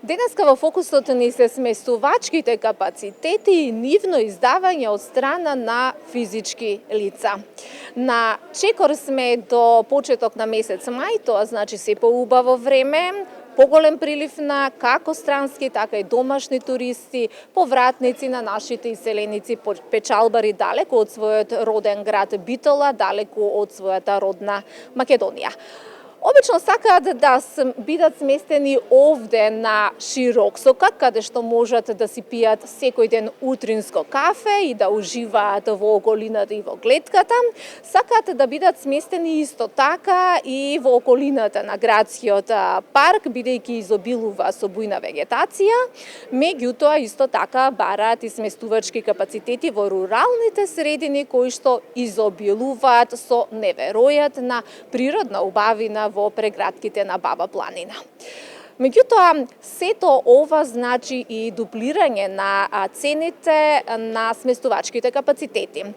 Денеска во фокусот ни се сместувачките капацитети и нивно издавање од страна на физички лица. На чекор сме до почеток на месец мај, тоа значи се поубаво време, поголем прилив на како странски, така и домашни туристи, повратници на нашите иселеници, печалбари далеку од својот роден град Битола, далеку од својата родна Македонија. Обично сакаат да бидат сместени овде на Широксока, каде што можат да си пијат секој ден утринско кафе и да уживаат во околината и во глетката. Сакаат да бидат сместени исто така и во околината на градскиот парк, бидејќи изобилува со бујна вегетација. Меѓутоа, исто така бараат и сместувачки капацитети во руралните средини кои што изобилуваат со неверојатна природна убавина во прегратките на Баба Планина. Меѓутоа, сето ова значи и дуплирање на цените на сместувачките капацитети.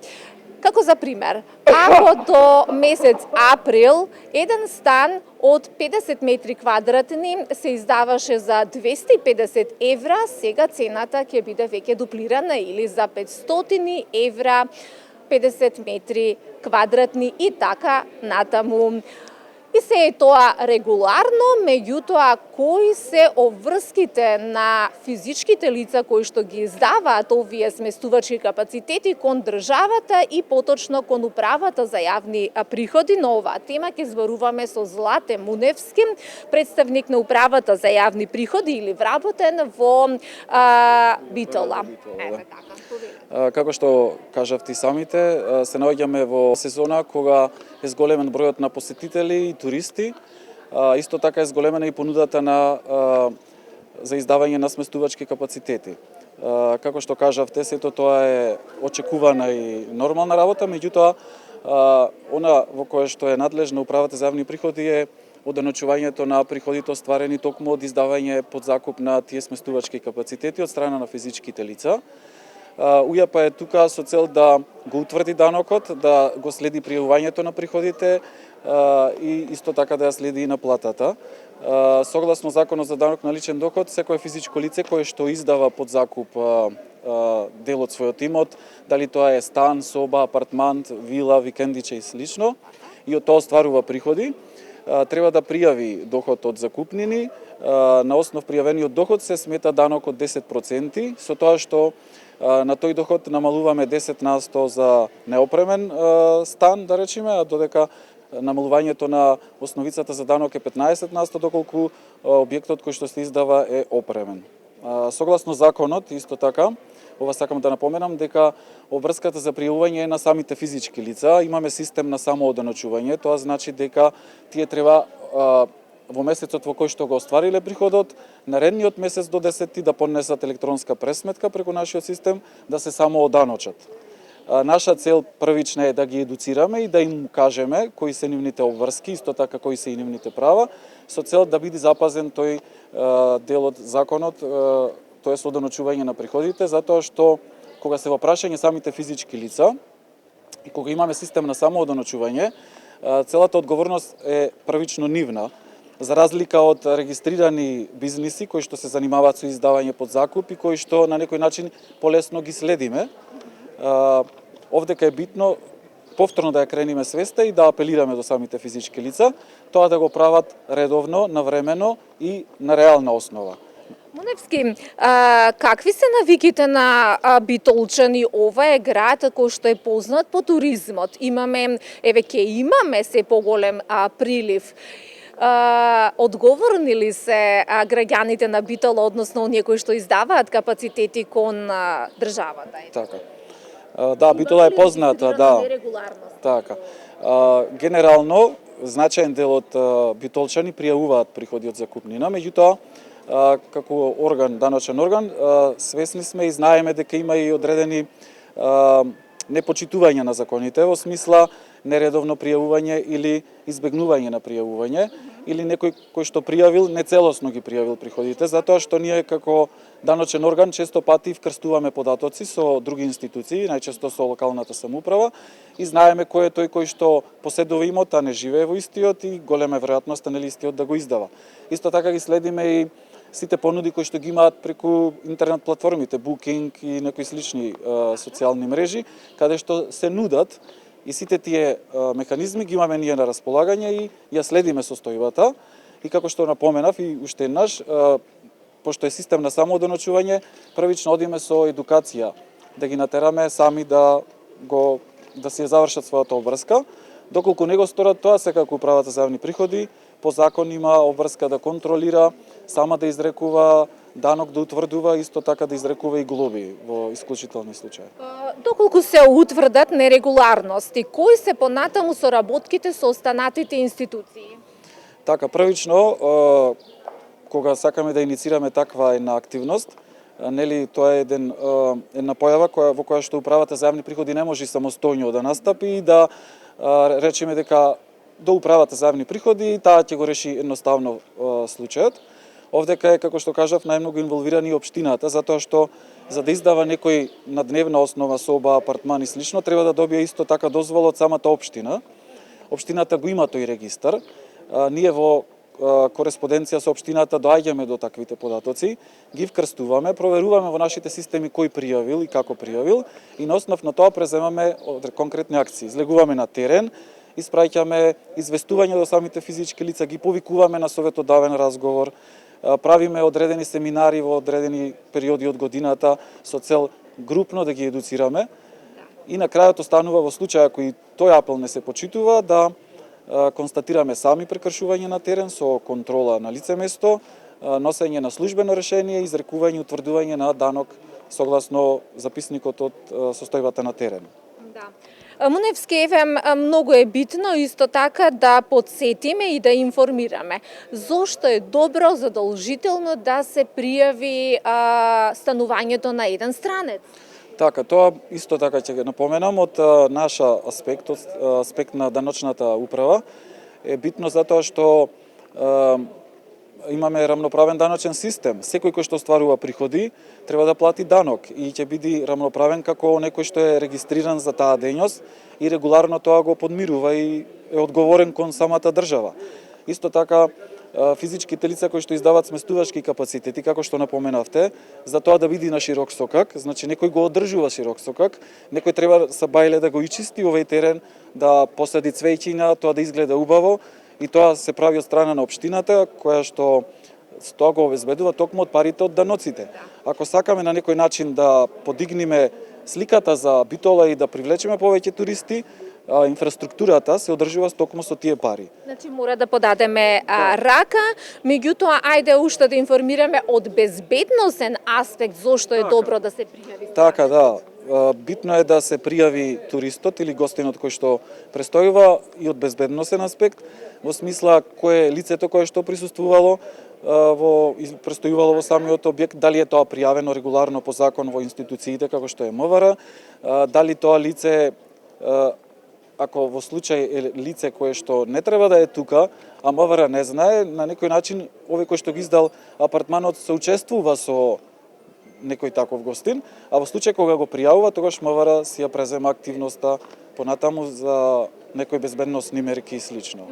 Како за пример, ако до месец април еден стан од 50 метри квадратни се издаваше за 250 евра, сега цената ќе биде веќе дуплирана или за 500 евра 50 метри квадратни и така натаму. И се е тоа регуларно, меѓутоа кои се обврските на физичките лица кои што ги издаваат овие сместувачки капацитети кон државата и поточно кон управата за јавни приходи. На оваа тема ќе зборуваме со Злате Муневски, представник на управата за јавни приходи или вработен во Битола. Како што кажавте самите, се наоѓаме во сезона кога е зголемен бројот на посетители и туристи. Исто така е зголемена и понудата за издавање на сместувачки капацитети. Како што кажавте, сето тоа е очекувана и нормална работа, меѓутоа она во кое што е надлежна управата за јавни приходи е оденочувањето на приходите остварени токму од издавање под закуп на тие сместувачки капацитети од страна на физичките лица. УЈАП е тука со цел да го утврди данокот, да го следи пријавувањето на приходите и исто така да ја следи и наплатата. Согласно Законот за данок на личен доход, секое физичко лице кое што издава под закуп дел од својот имот, дали тоа е стан, соба, апартман, вила, викендиче и слично, и од тоа остварува приходи, треба да пријави доход од закупнини. На основ пријавениот доход се смета данок од 10%, со тоа што на тој доход намалуваме 10% за неопремен стан, да речеме, а додека намалувањето на основицата за данок е 15%, доколку објектот кој што се издава е опремен. Согласно законот, исто така, ова сакам да напоменам, дека обврската за пријавување е на самите физички лица. Имаме систем на самооденочување, тоа значи дека тие треба во месецот во кој што го оствариле приходот, наредниот месец до 10 да поднесат електронска пресметка преку нашиот систем, да се самооданочат. Наша цел првична е да ги едуцираме и да им кажеме кои се нивните обврски, исто така кои се и нивните права, со цел да биде запазен тој дел од законот, тоа е оденочување на приходите, затоа што кога се во прашање самите физички лица и кога имаме систем на самооденочување, целата одговорност е првично нивна. За разлика од регистрирани бизниси кои што се занимаваат со издавање под закуп и кои што на некој начин полесно ги следиме, овдека е битно повторно да ја крениме свеста и да апелираме до самите физички лица, тоа да го прават редовно, навремено и на реална основа. Муневски, какви се навиките на битолчани? Ова е град кој што е познат по туризмот. Имаме се поголем прилив. Одговорни ли се граѓаните на Битола, односно оние кои што издаваат капацитети кон државата? Така. Да, Битола е позната, да. Така. Генерално, значаен дел од битолчани пријавуваат приходи од закупнина, меѓутоа, како орган, даночен орган, свесни сме и знаеме дека има и одредени непочитување на законите, во смисла нередовно пријавување или избегнување на пријавување, или некој кој што пријавил, нецелосно ги пријавил приходите, затоа што ние како даночен орган често пати вкрстуваме податоци со други институции, најчесто со локалната самоуправа, и знаеме кој е тој кој што поседува имот, а не живее во истиот и голема е веројатноста нели истиот да го издава. Исто така ги следиме и сите понуди кои што ги имаат преку интернет платформите, Booking и некои слични социјални мрежи, каде што се нудат и сите тие механизми ги имаме ние на располагање и ја следиме состојбата. И како што напоменав и уште еднаш, пошто е систем на самоодоночување, првично одиме со едукација, да ги натераме сами да си завршат својата обврска. Доколку не го сторат тоа, секако Управата за јавни приходи по закон има обврска да контролира, сама да изрекува данок, да утврдува, исто така да изрекува и глоби во исклучителни случаи. Доколку се утврдат нерегуларности, кои се понатаму соработките со останатите институции? Така, првично, кога сакаме да иницираме таква една активност, нели тоа е една појава во која што Управата за јавни приходи не може самостојно да настапи и да речеме дека до Управата за јавни приходи таа ќе го реши едноставно случајот. Овдека е, како што кажав, најмногу инволвирани општината, затоа што за да издава некој на дневна основа соба, апартман и слично, треба да добие исто така дозвола од самата општина. Општината го има тој регистар. Ние во кореспонденција со општината доаѓаме до таквите податоци, ги вкрстуваме, проверуваме во нашите системи кој пријавил и како пријавил и на основ на тоа преземаме конкретни акции. Излегуваме на терен, испраќаме известување до самите физички лица, ги повикуваме на советодавен разговор, правиме одредени семинари во одредени периоди од годината со цел групно да ги едуцираме и на крајот останува во случај ако и тој апел не се почитува да констатираме сами прекршување на терен со контрола на лице место, носење на службено решение, изрекување и утврдување на данок согласно записникот од состојбата на терен. Да. Муневски ефем многу е битно исто така да подсетиме и да информираме. Зошто е добро задолжително да се пријави станувањето на еден странец? Така, тоа исто така ќе го напоменам од наша аспект, од аспект на даночната управа, е битно затоа што имаме рамноправен даночен систем. Секој кој што остварува приходи треба да плати данок и ќе биде рамноправен како некој што е регистриран за таа дејност и регуларно тоа го подмирува и е одговорен кон самата држава. Исто така физичките лица кои што издаваат сместувачки капацитети, како што напоменавте, за тоа да биде на широк сокак, значи некој го одржува широк сокак, некој треба са бајле да го ичисти овој терен, да посади цвеќиња, тоа да изгледа убаво и тоа се прави од страна на општината, која што тоа го обезбедува токму од парите од даноците. Ако сакаме на некој начин да подигнеме сликата за Битола и да привлечеме повеќе туристи, инфраструктурата се одржува токму со тие пари. Значи мора да подадеме рака, меѓутоа ајде уште да информираме од безбедносен аспект зошто е добро да се пријави. Така, да. Битно е да се пријави туристот или гостинот кој што престојува и од безбедносен аспект, во смисла кој е лицето кое што присуствувало престојувало во самиот објект, дали е тоа пријавено регуларно по закон во институциите како што е МВР, дали тоа лице ако во случај е лице кое што не треба да е тука, а МВР не знае, на некој начин овој кој што ги издал апартманот соучествува со некој таков гостин, а во случај кога го пријавува, тогаш МВР си ја презема активноста понатаму за некои безбедносни мерки и слично.